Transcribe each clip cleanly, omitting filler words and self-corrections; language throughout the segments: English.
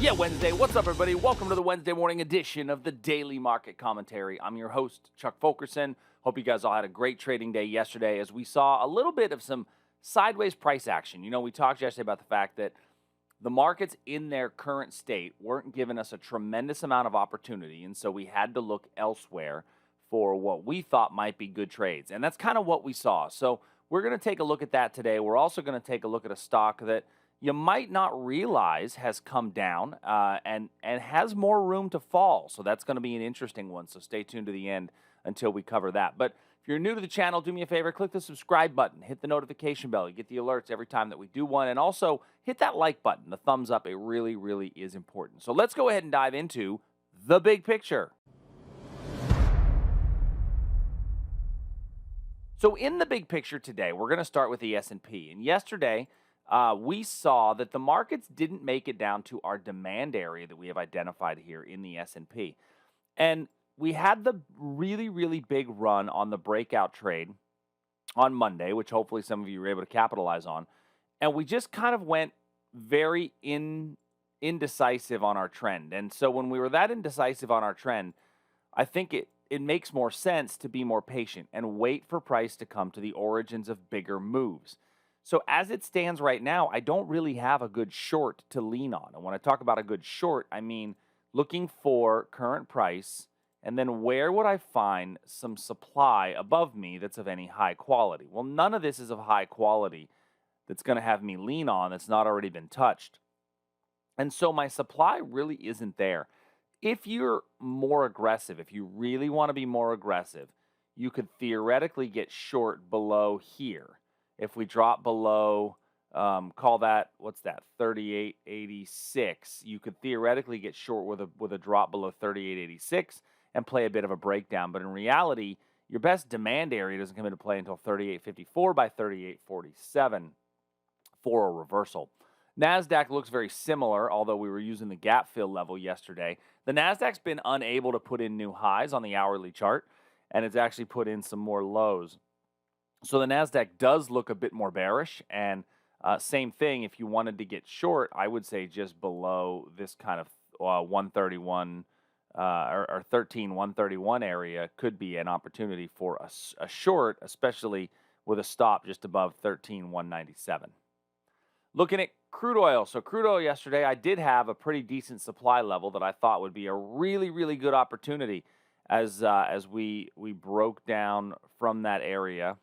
Yeah, Wednesday. What's up, everybody? Welcome to the Wednesday morning edition of the Daily Market Commentary. I'm your host, Chuck Fulkerson. Hope you guys all had a great trading day yesterday as we saw a little bit of some sideways price action. You know, we talked yesterday about the fact that the markets in their current state weren't giving us a tremendous amount of opportunity, and so we had to look elsewhere for what we thought might be good trades. And that's kind of what we saw. So we're going to take a look at that today. We're also going to take a look at a stock that you might not realize has come down and has more room to fall. So that's going to be an interesting one. So stay tuned to the end until we cover that. But if you're new to the channel, do me a favor, click the subscribe button, hit the notification bell. You get the alerts every time that we do one. And also hit that like button, the thumbs up. It really, really is important. So let's go ahead and dive into the big picture. So in the big picture today, we're going to start with the S&P. And yesterday, we saw that the markets didn't make it down to our demand area that we have identified here in the S&P. And we had the really, really big run on the breakout trade on Monday, which hopefully some of you were able to capitalize on. And we just kind of went very indecisive on our trend. And so when we were that indecisive on our trend, I think it makes more sense to be more patient and wait for price to come to the origins of bigger moves. So as it stands right now, I don't really have a good short to lean on. And when I talk about a good short, I mean looking for current price and then where would I find some supply above me that's of any high quality? Well, none of this is of high quality that's going to have me lean on that's not already been touched. And so my supply really isn't there. If you're more aggressive, if you really want to be more aggressive, you could theoretically get short below here. If we drop below, call that, what's that, 38.86, you could theoretically get short with a drop below 38.86 and play a bit of a breakdown. But in reality, your best demand area doesn't come into play until 38.54 by 38.47 for a reversal. NASDAQ looks very similar, although we were using the gap fill level yesterday. The NASDAQ's been unable to put in new highs on the hourly chart, and it's actually put in some more lows. So the NASDAQ does look a bit more bearish, and same thing, if you wanted to get short, I would say just below this kind of 131 or 13,131 area could be an opportunity for a short, especially with a stop just above 13,197. Looking at crude oil. So crude oil yesterday, I did have a pretty decent supply level that I thought would be a really, really good opportunity as we broke down from that area.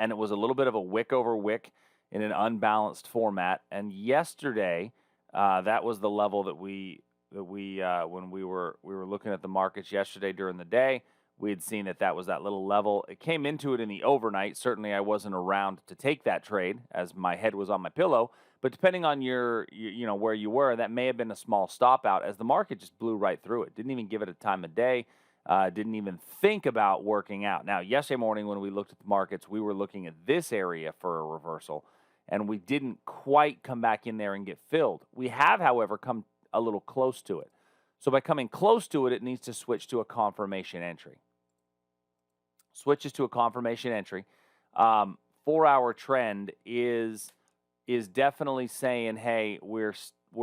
And it was a little bit of a wick over wick in an unbalanced format. And yesterday, that was the level that we when we were looking at the markets yesterday during the day, we had seen that was that little level. It came into it in the overnight. Certainly, I wasn't around to take that trade as my head was on my pillow. But depending on your where you were, that may have been a small stop out as the market just blew right through it. Didn't even give it a time of day. Didn't even think about working out. Now, yesterday morning when we looked at the markets, we were looking at this area for a reversal, and we didn't quite come back in there and get filled. We have, however, come a little close to it. So by coming close to it, it needs to switch to a confirmation entry. Switches to a confirmation entry. 4-hour trend is definitely saying, hey, we're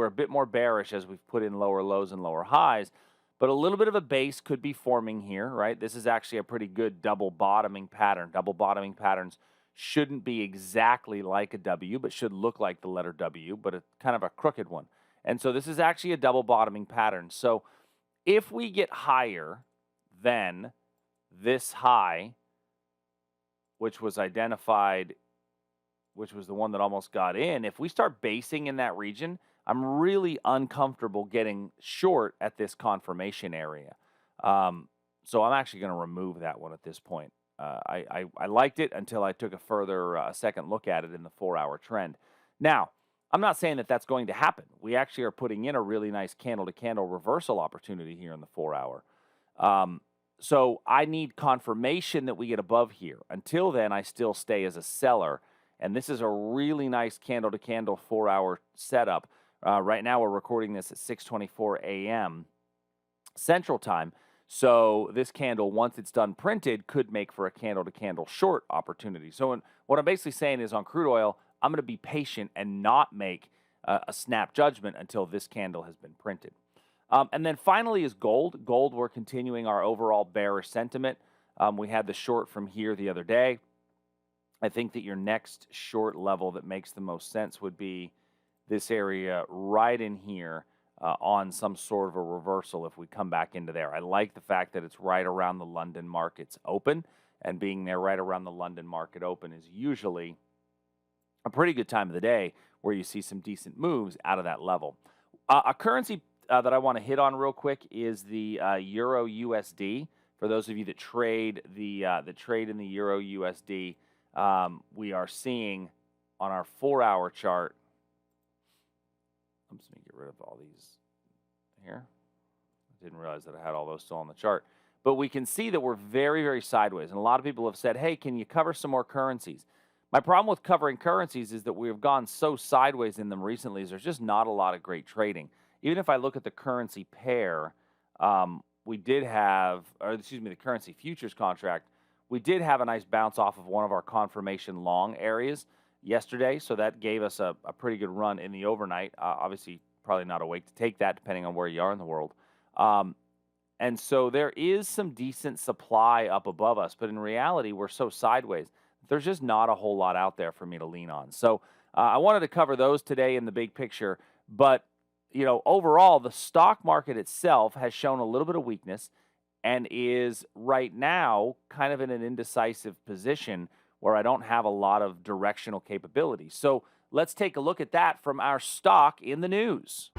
a bit more bearish as we've put in lower lows and lower highs. But a little bit of a base could be forming here, right? This is actually a pretty good double bottoming pattern. Double bottoming patterns shouldn't be exactly like a W, but should look like the letter W, but it's kind of a crooked one. And so this is actually a double bottoming pattern. So if we get higher than this high, which was identified, which was the one that almost got in, if we start basing in that region, I'm really uncomfortable getting short at this confirmation area. So I'm actually going to remove that one at this point. I liked it until I took a second look at it in the 4-hour trend. Now, I'm not saying that that's going to happen. We actually are putting in a really nice candle-to-candle reversal opportunity here in the 4-hour. So I need confirmation that we get above here. Until then, I still stay as a seller. And this is a really nice candle-to-candle 4-hour setup. Right now, we're recording this at 6:24 a.m. Central Time. So this candle, once it's done printed, could make for a candle-to-candle short opportunity. So what I'm basically saying is on crude oil, I'm going to be patient and not make a snap judgment until this candle has been printed. And then finally is gold. Gold, we're continuing our overall bearish sentiment. We had the short from here the other day. I think that your next short level that makes the most sense would be this area right in here on some sort of a reversal if we come back into there. I like the fact that it's right around the London markets open, and being there right around the London market open is usually a pretty good time of the day where you see some decent moves out of that level. A currency that I want to hit on real quick is the Euro USD. For those of you that trade the trade in the Euro USD, we are seeing on our 4-hour chart. I'm just going to get rid of all these here. I didn't realize that I had all those still on the chart. But we can see that we're very, very sideways. And a lot of people have said, hey, can you cover some more currencies? My problem with covering currencies is that we have gone so sideways in them recently is there's just not a lot of great trading. Even if I look at the currency pair, we did have, or excuse me, the currency futures contract, we did have a nice bounce off of one of our confirmation long areas yesterday, so that gave us a pretty good run in the overnight. Obviously, probably not awake to take that depending on where you are in the world. And so there is some decent supply up above us, but in reality, we're so sideways. There's just not a whole lot out there for me to lean on. So I wanted to cover those today in the big picture, but overall, the stock market itself has shown a little bit of weakness and is right now kind of in an indecisive position where I don't have a lot of directional capability. So let's take a look at that from our stock in the news.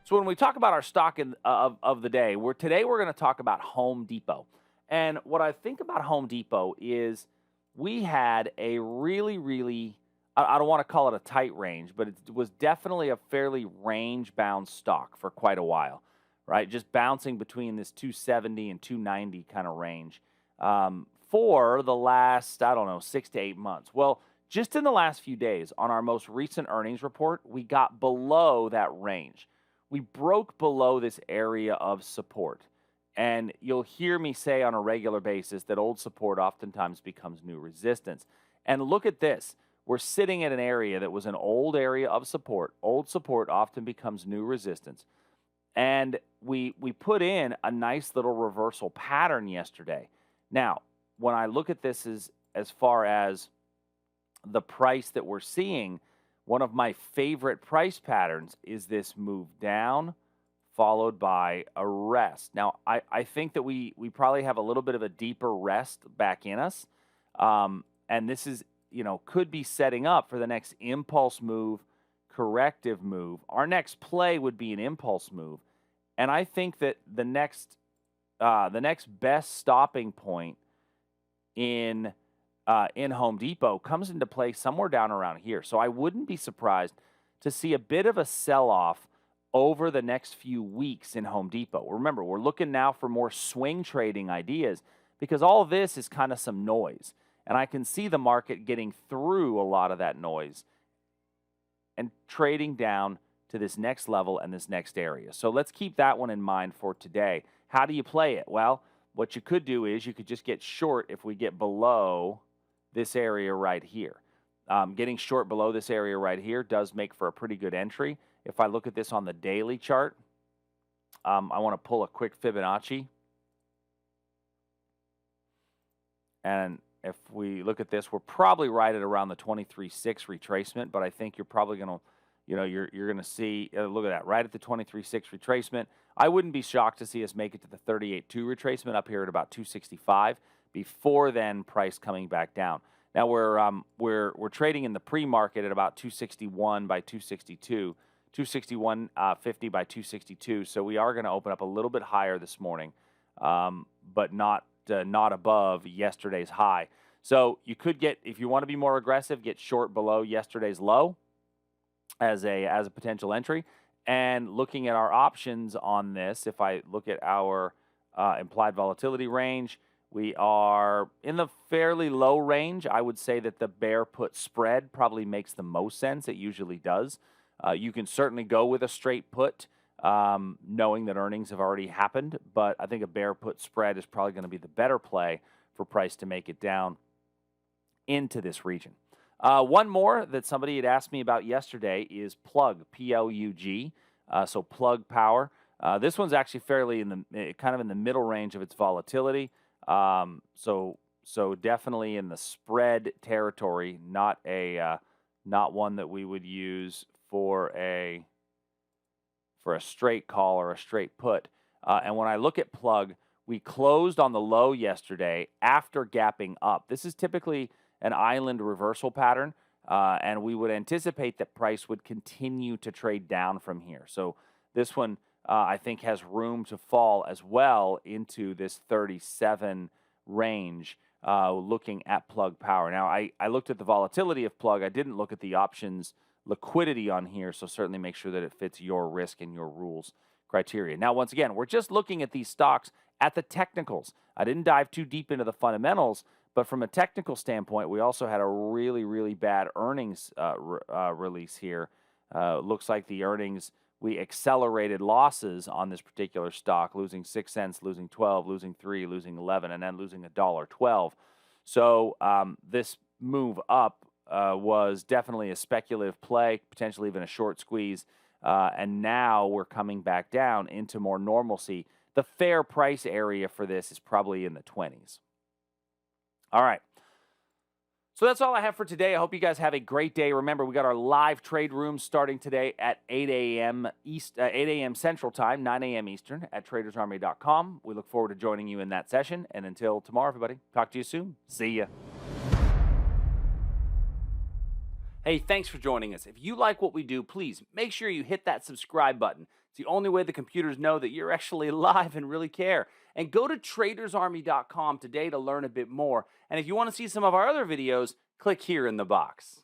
So when we talk about our stock of the day, today we're going to talk about Home Depot. And what I think about Home Depot is we had a really, I don't want to call it a tight range, but it was definitely a fairly range-bound stock for quite a while, right? Just bouncing between this 270 and 290 kind of range for the last, 6 to 8 months. Well, just in the last few days on our most recent earnings report, we got below that range. We broke below this area of support. And you'll hear me say on a regular basis that old support oftentimes becomes new resistance. And look at this. We're sitting at an area that was an old area of support. Old support often becomes new resistance. And we put in a nice little reversal pattern yesterday. Now, when I look at this as far as the price that we're seeing, one of my favorite price patterns is this move down, followed by a rest. Now, I think that we probably have a little bit of a deeper rest back in us. And this is, could be setting up for the next impulse move, corrective move. Our next play would be an impulse move. And I think that the next best stopping point in Home Depot comes into play somewhere down around here. So I wouldn't be surprised to see a bit of a sell-off over the next few weeks in Home Depot. Remember, we're looking now for more swing trading ideas because all of this is kind of some noise. And I can see the market getting through a lot of that noise and trading down to this next level and this next area. So let's keep that one in mind for today. How do you play it? Well, what you could do is you could just get short if we get below this area right here. Getting short below this area right here does make for a pretty good entry. If I look at this on the daily chart, I want to pull a quick Fibonacci. And if we look at this, we're probably right at around the 23.6 retracement, but I think you're probably going to, you're going to see, look at that, right at the 23.6 retracement. I wouldn't be shocked to see us make it to the 38.2 retracement up here at about 265. Before then, price coming back down. Now we're trading in the pre-market at about 261 by 262, 261.50 by 262. So we are going to open up a little bit higher this morning, but not above yesterday's high. So you could get, if you want to be more aggressive, get short below yesterday's low as a potential entry. And looking at our options on this, if I look at our implied volatility range, we are in the fairly low range. I would say that the bear put spread probably makes the most sense. It usually does. You can certainly go with a straight put knowing that earnings have already happened. But I think a bear put spread is probably going to be the better play for price to make it down into this region. One more that somebody had asked me about yesterday is Plug, Plug. So Plug Power. This one's actually fairly in the kind of in the middle range of its volatility. So definitely in the spread territory, not one that we would use for a straight call or a straight put. And when I look at Plug, we closed on the low yesterday after gapping up. This is typically an island reversal pattern, and we would anticipate that price would continue to trade down from here. So this one, I think, has room to fall as well into this 37 range, looking at Plug Power. Now, I looked at the volatility of Plug. I didn't look at the options liquidity on here, so certainly make sure that it fits your risk and your rules criteria. Now, once again, we're just looking at these stocks at the technicals. I didn't dive too deep into the fundamentals, but from a technical standpoint, we also had a really, really bad earnings release here. Looks like the earnings, we accelerated losses on this particular stock, losing 6 cents, losing 12, losing 3, losing 11, and then losing $1.12. So this move up was definitely a speculative play, potentially even a short squeeze. And now we're coming back down into more normalcy. The fair price area for this is probably in the 20s. All right. So that's all I have for today. I hope you guys have a great day. Remember, we got our live trade room starting today at 8 a.m. Central Time, 9 a.m. Eastern at tradersarmy.com. We look forward to joining you in that session. And until tomorrow, everybody, talk to you soon. See ya. Hey, thanks for joining us. If you like what we do, please make sure you hit that subscribe button. It's the only way the computers know that you're actually alive and really care. And go to tradersarmy.com today to learn a bit more. And if you want to see some of our other videos, click here in the box.